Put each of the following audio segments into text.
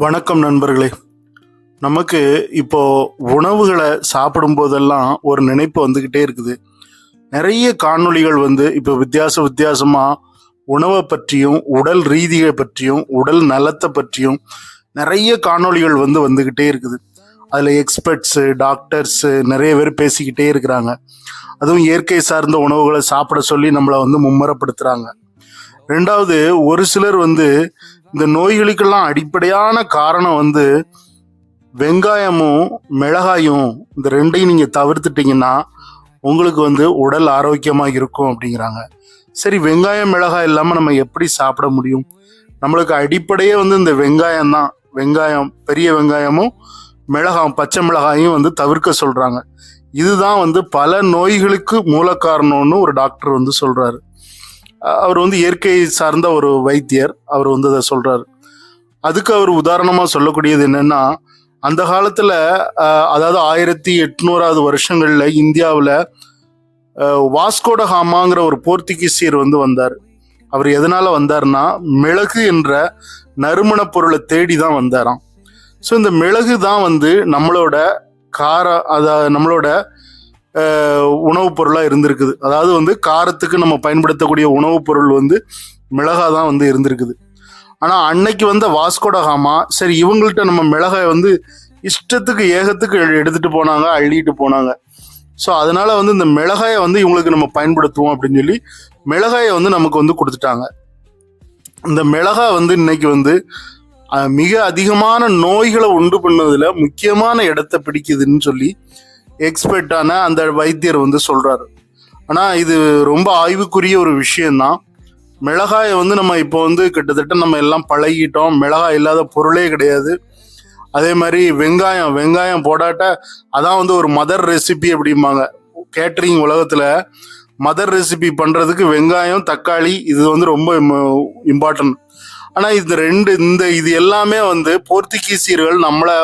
வணக்கம் நண்பர்களே. நமக்கு இப்போ உணவுகளை சாப்பிடும் போதெல்லாம் ஒரு நினைப்பு வந்துக்கிட்டே இருக்குது. நிறைய காணொளிகள் இப்போ வித்தியாசமா உணவை பற்றியும் உடல் ரீதியை பற்றியும் உடல் நலத்தை பற்றியும் நிறைய காணொளிகள் வந்துக்கிட்டே இருக்குது. அதில் எக்ஸ்பர்ட்ஸு டாக்டர்ஸு நிறைய பேர் பேசிக்கிட்டே இருக்கிறாங்க. அதுவும் இயற்கை சார்ந்த உணவுகளை சாப்பிட சொல்லி நம்மளை மும்மரப்படுத்துகிறாங்க. ரெண்டாவது, ஒரு சிலர் இந்த நோய்களுக்கெல்லாம் அடிப்படையான காரணம் வெங்காயமும் மிளகாயும், இந்த ரெண்டையும் நீங்கள் தவிர்த்துட்டீங்கன்னா உங்களுக்கு உடல் ஆரோக்கியமாக இருக்கும் அப்படிங்கிறாங்க. சரி, வெங்காயம் மிளகாய் இல்லாமல் நம்ம எப்படி சாப்பிட முடியும்? நம்மளுக்கு அடிப்படையே இந்த வெங்காயம் தான். வெங்காயம், பெரிய வெங்காயமும் மிளகாயும், பச்சை மிளகாயும் தவிர்க்க சொல்கிறாங்க. இதுதான் பல நோய்களுக்கு மூல காரணம்னு ஒரு டாக்டர் சொல்கிறாரு. அவர் இயற்கை சார்ந்த ஒரு வைத்தியர். அவர் அதை சொல்றாரு. அதுக்கு அவர் உதாரணமா சொல்லக்கூடியது என்னன்னா, அந்த காலத்துல அதாவது 1800வது வருஷங்கள்ல இந்தியாவில் வாஸ்கோட காமாங்கிற ஒரு போர்த்துகீசியர் வந்தார். அவர் எதனால வந்தார்னா, மிளகு என்ற நறுமண பொருளை தேடி தான் வந்தாராம். ஸோ இந்த மிளகு தான் நம்மளோட நம்மளோட உணவுப் பொருளாக இருந்திருக்குது. அதாவது காரத்துக்கு நம்ம பயன்படுத்தக்கூடிய உணவுப் பொருள் மிளகா தான் இருந்திருக்குது. ஆனால் அன்னைக்கு வாஸ்கோட காமா, சரி இவங்கள்ட்ட நம்ம மிளகாய் இஷ்டத்துக்கு ஏகத்துக்கு எடுத்துட்டு போனாங்க, அள்ளிட்டு போனாங்க. ஸோ அதனால இந்த மிளகாயை இவங்களுக்கு நம்ம பயன்படுத்துவோம் அப்படின்னு சொல்லி மிளகாயை நமக்கு கொடுத்துட்டாங்க. இந்த மிளகாய் இன்னைக்கு மிக அதிகமான நோய்களை உண்டு பண்ணதுல முக்கியமான இடத்தை பிடிக்குதுன்னு சொல்லி எக்ஸ்பர்ட்டான அந்த வைத்தியர் சொல்றாரு. ஆனா இது ரொம்ப ஆய்வுக்குரிய ஒரு விஷயம்தான். மிளகாயை நம்ம இப்போ கிட்டத்தட்ட நம்ம எல்லாம் பழகிட்டோம். மிளகாய் இல்லாத பொருளே கிடையாது. அதே மாதிரி வெங்காயம் போடாட்ட அதான் ஒரு மதர் ரெசிபி அப்படிம்பாங்க. கேட்டரிங் உலகத்துல மதர் ரெசிபி பண்றதுக்கு வெங்காயம், தக்காளி இது ரொம்ப இம்பார்ட்டன்ட். ஆனா இது எல்லாமே போர்த்துகீசியர்கள் நம்மளை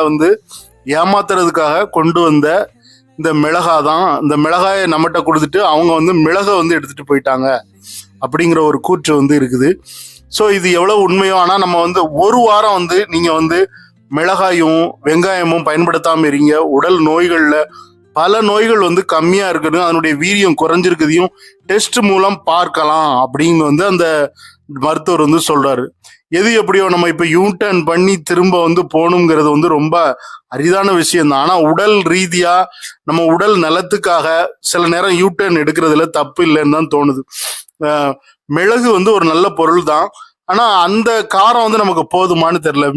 ஏமாத்துறதுக்காக கொண்டு வந்த இந்த மிளகா தான். இந்த மிளகாயை நம்மகிட்ட கொடுத்துட்டு அவங்க மிளகை எடுத்துட்டு போயிட்டாங்க அப்படிங்கிற ஒரு கூற்று இருக்குது. ஸோ இது எவ்வளவு உண்மையோ. ஆனால் நம்ம ஒரு வாரம் நீங்க மிளகாயும் வெங்காயமும் பயன்படுத்தாம இருங்க. உடல் நோய்கள்ல பல நோய்கள் கம்மியா இருக்குன்னு, அதனுடைய வீரியம் குறைஞ்சிருக்குதையும் டெஸ்ட் மூலம் பார்க்கலாம் அப்படின்னு அந்த மருத்துவர் சொல்றாரு. எது எப்படியோ நம்ம இப்ப யூடர்ன் பண்ணி திரும்ப போகணுங்கிறது ரொம்ப அரிதான விஷயம் தான். ஆனா உடல் ரீதியா நம்ம உடல் நலத்துக்காக சில நேரம் யூடர்ன் எடுக்கிறதுல தப்பு இல்லைன்னு தான் தோணுது. மிளகு ஒரு நல்ல பொருள் தான். ஆனா அந்த காரம் நமக்கு போதுமானு தெரியல.